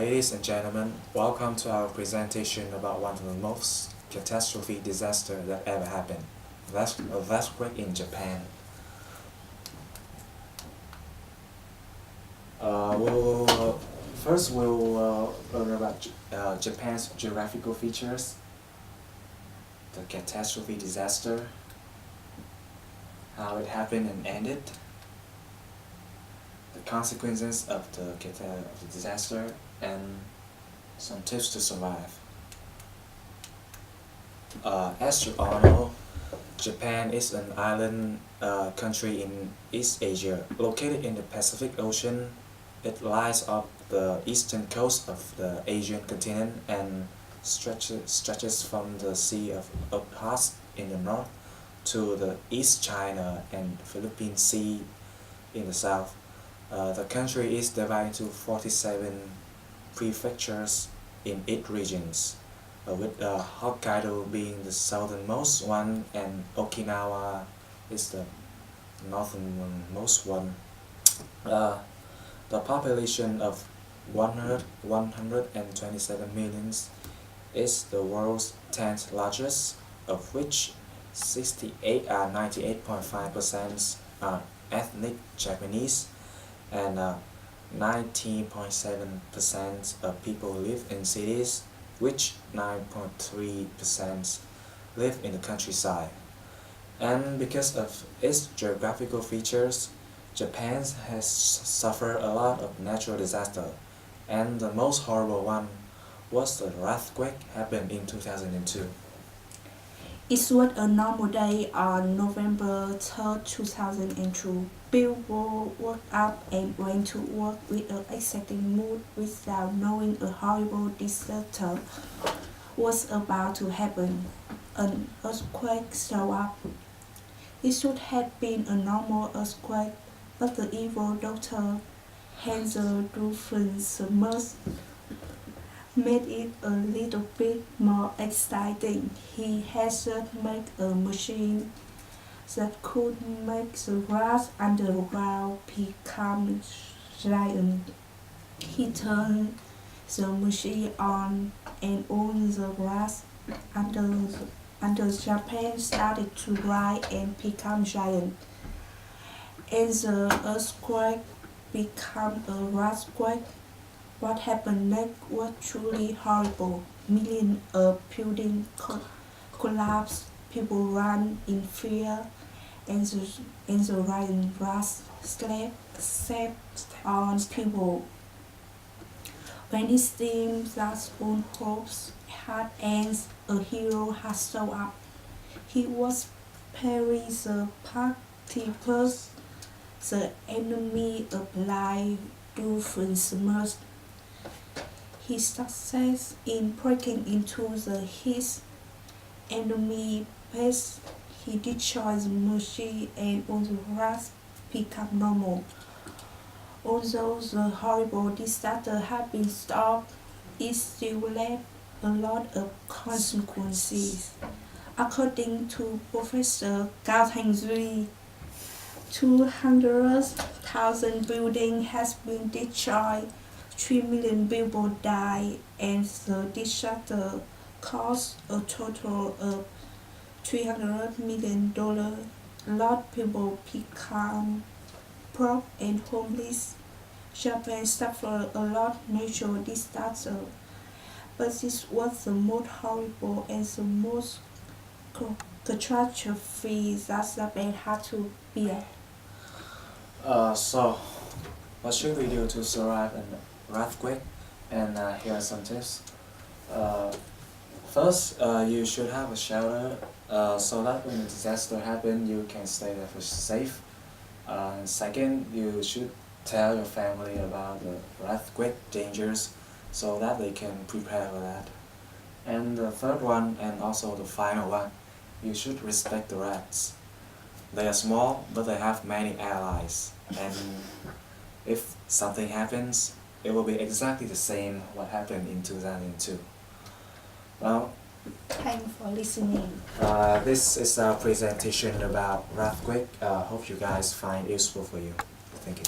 Ladies and gentlemen, welcome to our presentation about one of the most catastrophic disasters that ever happened, a earthquake in Japan. First we'll learn about Japan's geographical features, the catastrophe disaster, how it happened and ended, the consequences of the disaster, and some tips to survive. As you all know, Japan is an island country in East Asia, located in the Pacific Ocean. It lies off the eastern coast of the Asian continent and stretches from the Sea of Okhotsk in the north to the East China and Philippine Sea in the south. The country is divided into 47 prefectures in 8 regions, with Hokkaido being the southernmost one and Okinawa is the northernmost one. The population of 127 millions is the world's 10th largest, of which 98.5% are ethnic Japanese, and 90.7% of people live in cities, which 9.3% live in the countryside. And because of its geographical features, Japan has suffered a lot of natural disaster, and the most horrible one was the earthquake happened in 2002. It was a normal day on November 3, 2002. People woke up and went to work with an exciting mood without knowing a horrible disaster was about to happen. An earthquake showed up. It should have been a normal earthquake, but the evil Dr. HN-190212-73-AE3A-9 made it a little bit more exciting. He had just made a machine that could make the grass underground become giant. He turned the machine on, and all the grass under Japan started to rise and become giant. And the earthquake became a earthquake. What happened next was truly horrible. Millions of buildings collapsed, people ran in fear, and the rain grass stepped on people. When it seemed that all hopes had ended, a hero had shown up. He was Perry the Platypus, the enemy of life, Doofenshmirtz. His success in breaking into his enemy base, he destroyed the machine and all the grass became normal. Although the horrible disaster had been stopped, it still left a lot of consequences. According to Professor Thành, 200,000 buildings has been destroyed, 3 million people died, and the disaster cost a total of $300 million. A lot of people become broke and homeless. Japan suffered a lot of natural disaster, but this was the most horrible and the most catastrophe that Japan had to bear. So, what should we do to survive an earthquake? And here are some tips. First, you should have a shelter so that when a disaster happens, you can stay there for safe. Second, you should tell your family about the earthquake dangers so that they can prepare for that. And the third one, and also the final one, you should respect the rats. They are small, but they have many allies, and if something happens, it will be exactly the same what happened in 2002. Well, Thanks for listening. this is our presentation about earthquake. Hope you guys find it useful for you. Thank you.